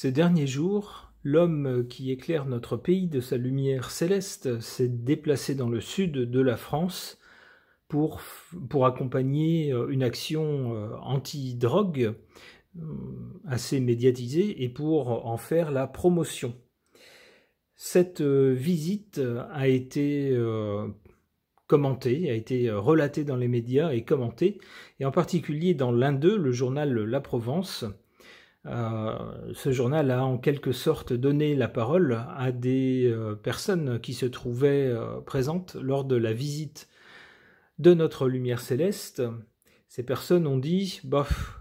Ces derniers jours, l'homme qui éclaire notre pays de sa lumière céleste s'est déplacé dans le sud de la France pour accompagner une action anti-drogue assez médiatisée et pour en faire la promotion. Cette visite a été commentée, a été relatée dans les médias et commentée, et en particulier dans l'un d'eux, le journal La Provence. Ce journal a en quelque sorte donné la parole à des personnes qui se trouvaient présentes lors de la visite de notre lumière céleste. Ces personnes ont dit « bof,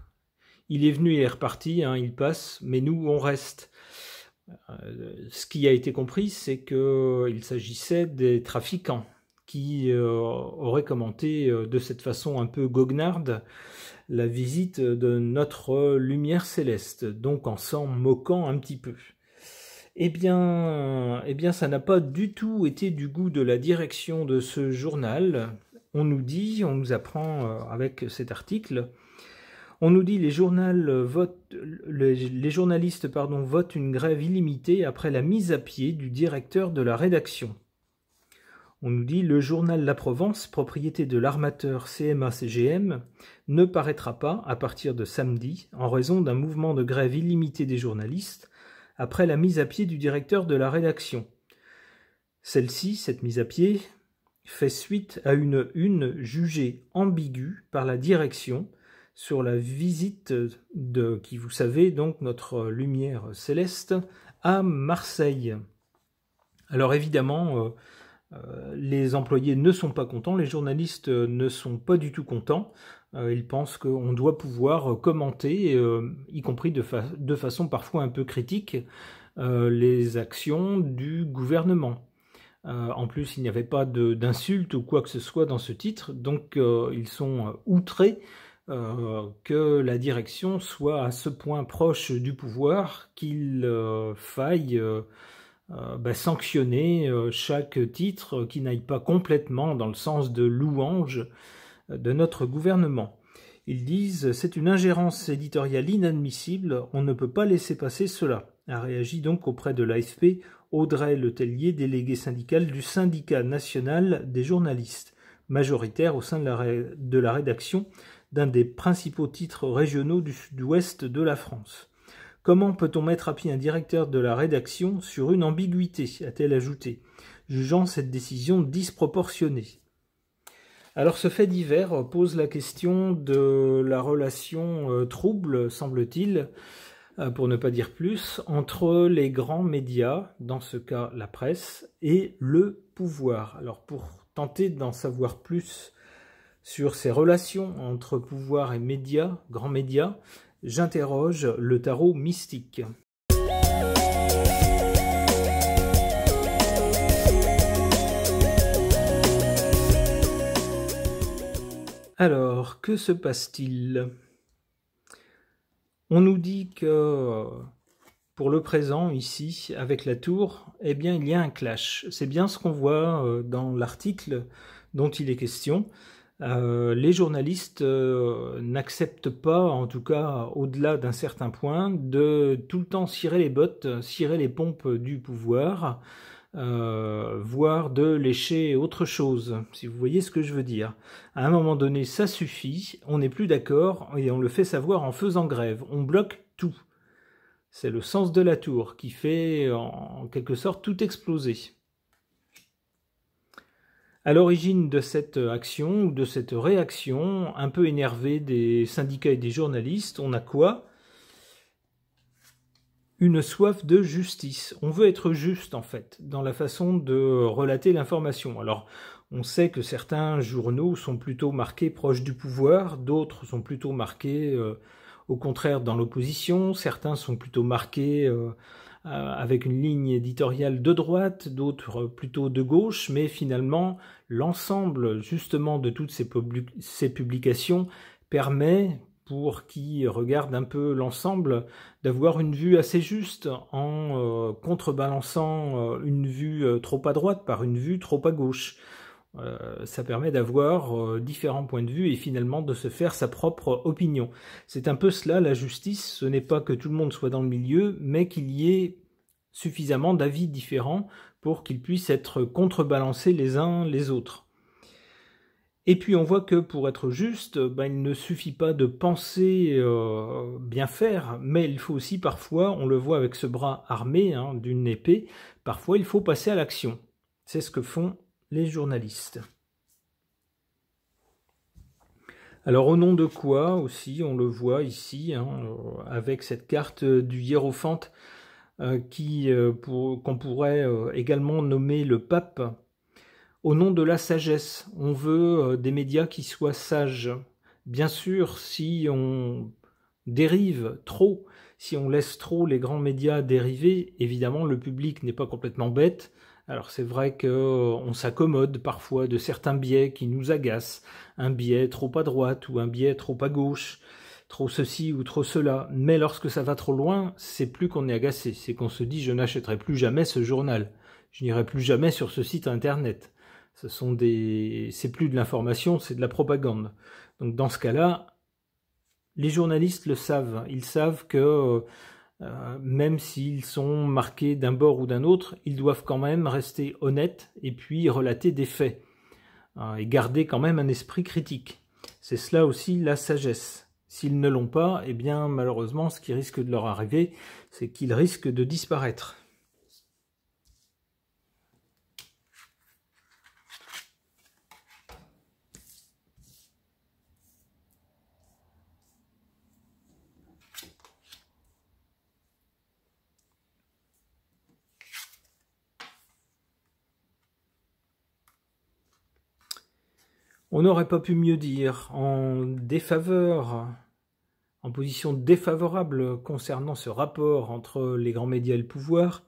il est venu et est reparti, hein, il passe, mais nous on reste ». Ce qui a été compris, c'est qu'il s'agissait des trafiquants qui auraient commenté de cette façon un peu goguenarde la visite de notre lumière céleste, donc en s'en moquant un petit peu. Eh bien, ça n'a pas du tout été du goût de la direction de ce journal. On nous apprend avec cet article, on nous dit les journalistes votent une grève illimitée après la mise à pied du directeur de la rédaction. On nous dit le journal La Provence, propriété de l'armateur CMA-CGM, ne paraîtra pas à partir de samedi en raison d'un mouvement de grève illimité des journalistes après la mise à pied du directeur de la rédaction. Cette mise à pied, fait suite à une une jugée ambiguë par la direction sur la visite de, qui vous savez, donc notre lumière céleste à Marseille. Alors évidemment, les employés ne sont pas contents, les journalistes ne sont pas du tout contents. Ils pensent qu'on doit pouvoir commenter, y compris de façon parfois un peu critique, les actions du gouvernement. En plus, il n'y avait pas d'insultes ou quoi que ce soit dans ce titre, donc ils sont outrés que la direction soit à ce point proche du pouvoir qu'il faille sanctionner chaque titre qui n'aille pas complètement dans le sens de louange de notre gouvernement. Ils disent « c'est une ingérence éditoriale inadmissible, on ne peut pas laisser passer cela », a réagi donc auprès de l'AFP Audrey Letellier, déléguée syndicale du syndicat national des journalistes, majoritaire au sein de la rédaction d'un des principaux titres régionaux du sud-ouest de la France. Comment peut-on mettre à pied un directeur de la rédaction sur une ambiguïté, a-t-elle ajouté, jugeant cette décision disproportionnée. Alors ce fait divers pose la question de la relation trouble, semble-t-il, pour ne pas dire plus, entre les grands médias, dans ce cas la presse, et le pouvoir. Alors pour tenter d'en savoir plus sur ces relations entre pouvoir et médias, grands médias, j'interroge le tarot mystique. Alors, que se passe-t-il ? On nous dit que pour le présent, ici, avec la tour, eh bien, il y a un clash. C'est bien ce qu'on voit dans l'article dont il est question. Les journalistes n'acceptent pas, en tout cas au-delà d'un certain point, de tout le temps cirer les bottes, cirer les pompes du pouvoir, voire de lécher autre chose, si vous voyez ce que je veux dire. À un moment donné, ça suffit, on n'est plus d'accord et on le fait savoir en faisant grève. On bloque tout. C'est le sens de la tour qui fait en quelque sorte tout exploser. À l'origine de cette action ou de cette réaction un peu énervée des syndicats et des journalistes, on a quoi ? Une soif de justice. On veut être juste, en fait, dans la façon de relater l'information. Alors, on sait que certains journaux sont plutôt marqués proches du pouvoir, d'autres sont plutôt marqués, au contraire, dans l'opposition. Certains sont plutôt marqués avec une ligne éditoriale de droite, d'autres plutôt de gauche, mais finalement, l'ensemble, justement, de toutes ces publications permet, pour qui regarde un peu l'ensemble, d'avoir une vue assez juste en contrebalançant une vue trop à droite par une vue trop à gauche. Ça permet d'avoir différents points de vue et finalement de se faire sa propre opinion. C'est un peu cela la justice, ce n'est pas que tout le monde soit dans le milieu, mais qu'il y ait suffisamment d'avis différents pour qu'ils puissent être contrebalancés les uns les autres. Et puis on voit que pour être juste, il ne suffit pas de penser bien faire, mais il faut aussi parfois, on le voit avec ce bras armé d'une épée, parfois il faut passer à l'action. C'est ce que font les journalistes. Alors au nom de quoi aussi, on le voit ici, avec cette carte du hiérophante qu'on pourrait également nommer le pape. Au nom de la sagesse, on veut des médias qui soient sages. Bien sûr, si on dérive trop, si on laisse trop les grands médias dériver, évidemment le public n'est pas complètement bête. Alors c'est vrai qu'on s'accommode parfois de certains biais qui nous agacent, un biais trop à droite ou un biais trop à gauche, trop ceci ou trop cela. Mais lorsque ça va trop loin, c'est plus qu'on est agacé, c'est qu'on se dit je n'achèterai plus jamais ce journal, je n'irai plus jamais sur ce site internet. C'est plus de l'information, c'est de la propagande. Donc dans ce cas-là, les journalistes le savent. Ils savent que même s'ils sont marqués d'un bord ou d'un autre, ils doivent quand même rester honnêtes et puis relater des faits. Et garder quand même un esprit critique. C'est cela aussi la sagesse. S'ils ne l'ont pas, eh bien malheureusement, ce qui risque de leur arriver, c'est qu'ils risquent de disparaître. On n'aurait pas pu mieux dire, en position défavorable concernant ce rapport entre les grands médias et le pouvoir,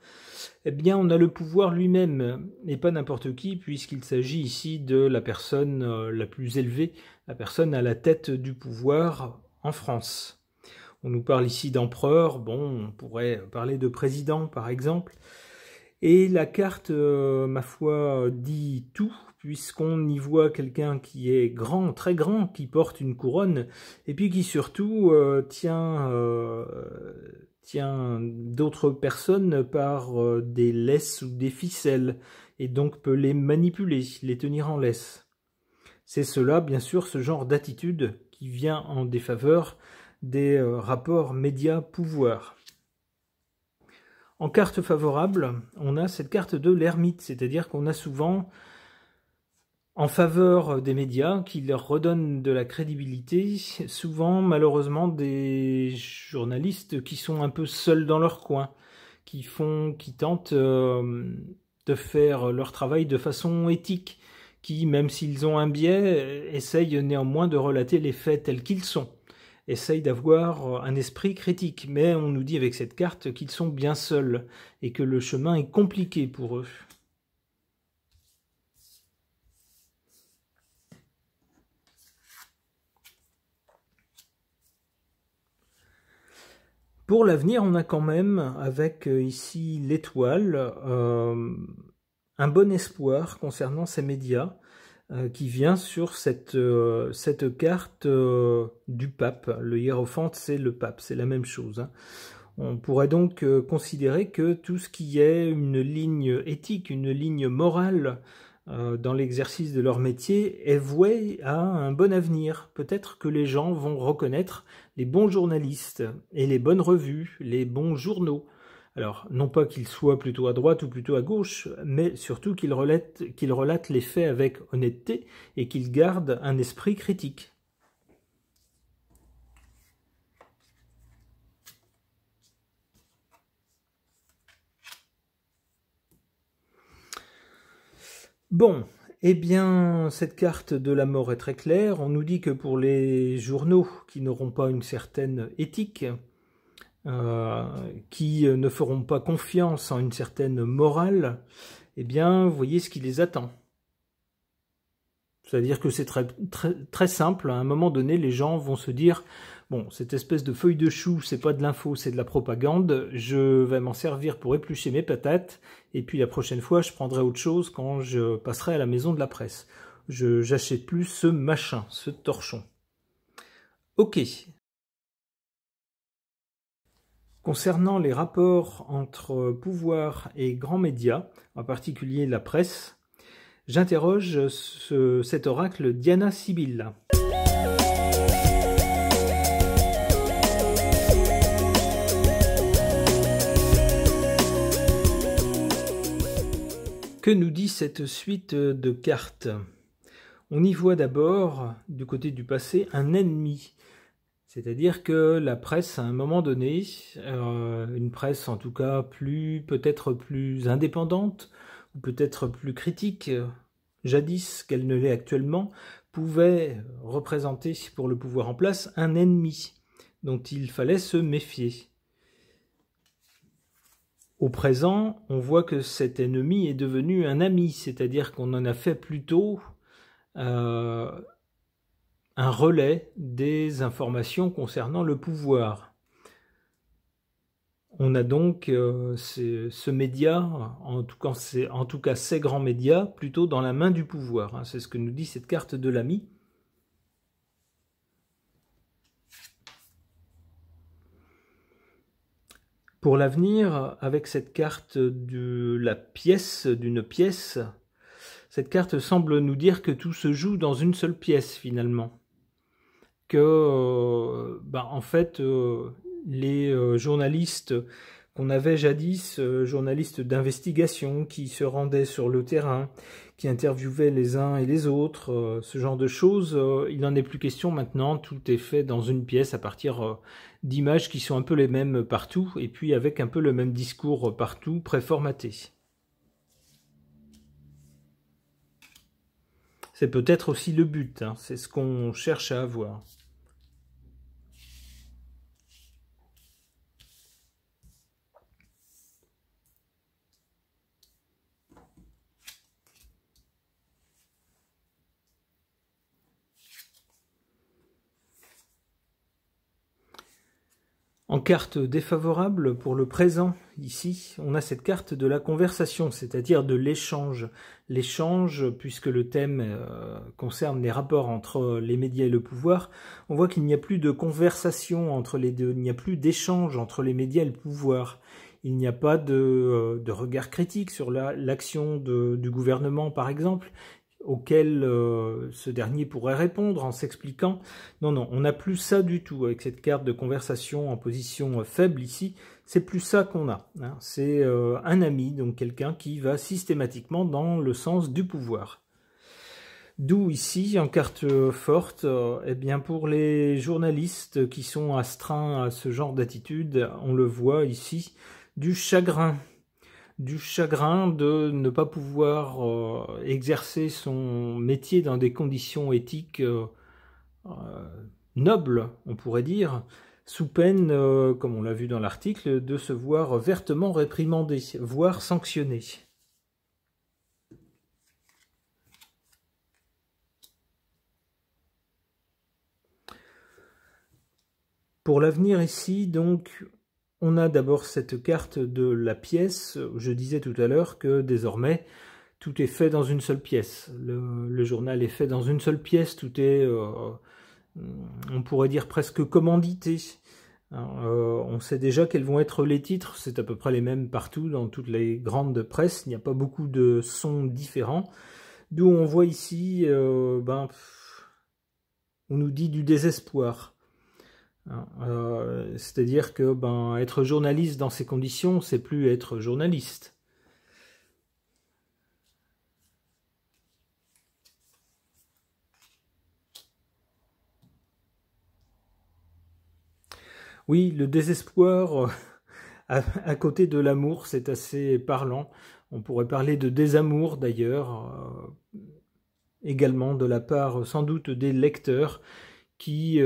eh bien on a le pouvoir lui-même, et pas n'importe qui, puisqu'il s'agit ici de la personne la plus élevée, la personne à la tête du pouvoir en France. On nous parle ici d'empereur, bon, on pourrait parler de président par exemple, et la carte, ma foi, dit tout, puisqu'on y voit quelqu'un qui est grand, très grand, qui porte une couronne, et puis qui surtout tient d'autres personnes par des laisses ou des ficelles, et donc peut les manipuler, les tenir en laisse. C'est cela, bien sûr, ce genre d'attitude qui vient en défaveur des rapports médias-pouvoir. En carte favorable, on a cette carte de l'ermite, c'est-à-dire qu'on a souvent en faveur des médias qui leur redonnent de la crédibilité, souvent malheureusement des journalistes qui sont un peu seuls dans leur coin, qui tentent de faire leur travail de façon éthique, qui, même s'ils ont un biais, essayent néanmoins de relater les faits tels qu'ils sont, essayent d'avoir un esprit critique, mais on nous dit avec cette carte qu'ils sont bien seuls et que le chemin est compliqué pour eux. Pour l'avenir, on a quand même, avec ici l'étoile, un bon espoir concernant ces médias qui vient sur cette carte du pape. Le hiérophante, c'est le pape, c'est la même chose. On pourrait donc considérer que tout ce qui est une ligne éthique, une ligne morale dans l'exercice de leur métier est voué à un bon avenir. Peut-être que les gens vont reconnaître les bons journalistes et les bonnes revues, les bons journaux. Alors, non pas qu'ils soient plutôt à droite ou plutôt à gauche, mais surtout qu'ils relatent les faits avec honnêteté et qu'ils gardent un esprit critique. Bon, eh bien, cette carte de la mort est très claire. On nous dit que pour les journaux qui n'auront pas une certaine éthique, qui ne feront pas confiance en une certaine morale, eh bien, vous voyez ce qui les attend. C'est-à-dire que c'est très simple. À un moment donné, les gens vont se dire Bon, cette espèce de feuille de chou, c'est pas de l'info, c'est de la propagande. Je vais m'en servir pour éplucher mes patates, et puis la prochaine fois, je prendrai autre chose quand je passerai à la maison de la presse. J'achète plus ce machin, ce torchon. Ok. Concernant les rapports entre pouvoir et grands médias, en particulier la presse, j'interroge cet oracle Diana Sibilla. Que nous dit cette suite de cartes? On y voit d'abord, du côté du passé, un ennemi. C'est-à-dire que la presse, à un moment donné, une presse en tout cas peut-être plus indépendante, ou peut-être plus critique, jadis qu'elle ne l'est actuellement, pouvait représenter pour le pouvoir en place un ennemi dont il fallait se méfier. Au présent, on voit que cet ennemi est devenu un ami, c'est-à-dire qu'on en a fait plutôt un relais des informations concernant le pouvoir. On a donc ce média, en tout cas ces grands médias, plutôt dans la main du pouvoir. C'est ce que nous dit cette carte de l'ami. Pour l'avenir, avec cette carte de la pièce, d'une pièce, cette carte semble nous dire que tout se joue dans une seule pièce finalement. Que, en fait, les journalistes qu'on avait jadis, journalistes d'investigation qui se rendaient sur le terrain, qui interviewaient les uns et les autres, ce genre de choses, il n'en est plus question maintenant, tout est fait dans une pièce à partir d'images qui sont un peu les mêmes partout, et puis avec un peu le même discours partout, préformaté. C'est peut-être aussi le but, hein, c'est ce qu'on cherche à avoir. En carte défavorable pour le présent, ici, on a cette carte de la conversation, c'est-à-dire de l'échange. L'échange, puisque le thème concerne les rapports entre les médias et le pouvoir, on voit qu'il n'y a plus de conversation entre les deux, il n'y a plus d'échange entre les médias et le pouvoir. Il n'y a pas de regard critique sur l'action du gouvernement, par exemple, auquel ce dernier pourrait répondre en s'expliquant. Non, on n'a plus ça du tout avec cette carte de conversation en position faible ici. C'est plus ça qu'on a. Hein. C'est un ami, donc quelqu'un qui va systématiquement dans le sens du pouvoir. D'où ici, en carte forte, eh bien pour les journalistes qui sont astreints à ce genre d'attitude, on le voit ici, du chagrin de ne pas pouvoir exercer son métier dans des conditions éthiques nobles, on pourrait dire, sous peine, comme on l'a vu dans l'article, de se voir vertement réprimandé, voire sanctionné. Pour l'avenir ici, donc, on a d'abord cette carte de la pièce. Je disais tout à l'heure que désormais, tout est fait dans une seule pièce. Le journal est fait dans une seule pièce, tout est, on pourrait dire presque commandité. On sait déjà quels vont être les titres, c'est à peu près les mêmes partout, dans toutes les grandes presses, il n'y a pas beaucoup de sons différents. D'où on voit ici, on nous dit du désespoir. C'est-à-dire que être journaliste dans ces conditions, c'est plus être journaliste. Oui, le désespoir à côté de l'amour, c'est assez parlant. On pourrait parler de désamour d'ailleurs, également de la part sans doute des lecteurs qu'ils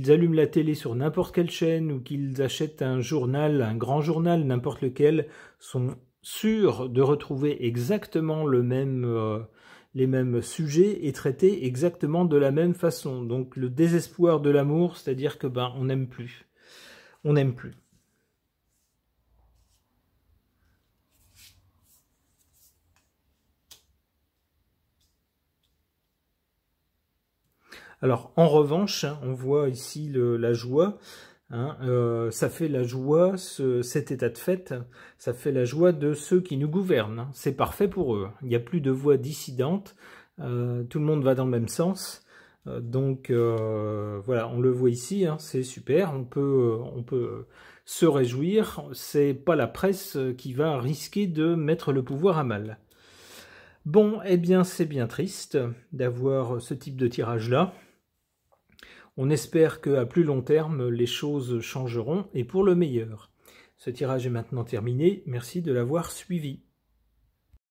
allument la télé sur n'importe quelle chaîne ou qu'ils achètent un journal, un grand journal, n'importe lequel, sont sûrs de retrouver exactement les les mêmes sujets et traités exactement de la même façon. Donc le désespoir de l'amour, c'est-à-dire que on n'aime plus. On n'aime plus. Alors en revanche, on voit ici la joie. Ça fait la joie, cet état de fait, ça fait la joie de ceux qui nous gouvernent. C'est parfait pour eux. Il n'y a plus de voix dissidentes. Tout le monde va dans le même sens. Donc voilà, on le voit ici, c'est super. On peut se réjouir. C'est pas la presse qui va risquer de mettre le pouvoir à mal. Bon, eh bien, c'est bien triste d'avoir ce type de tirage-là. On espère qu'à plus long terme, les choses changeront et pour le meilleur. Ce tirage est maintenant terminé. Merci de l'avoir suivi.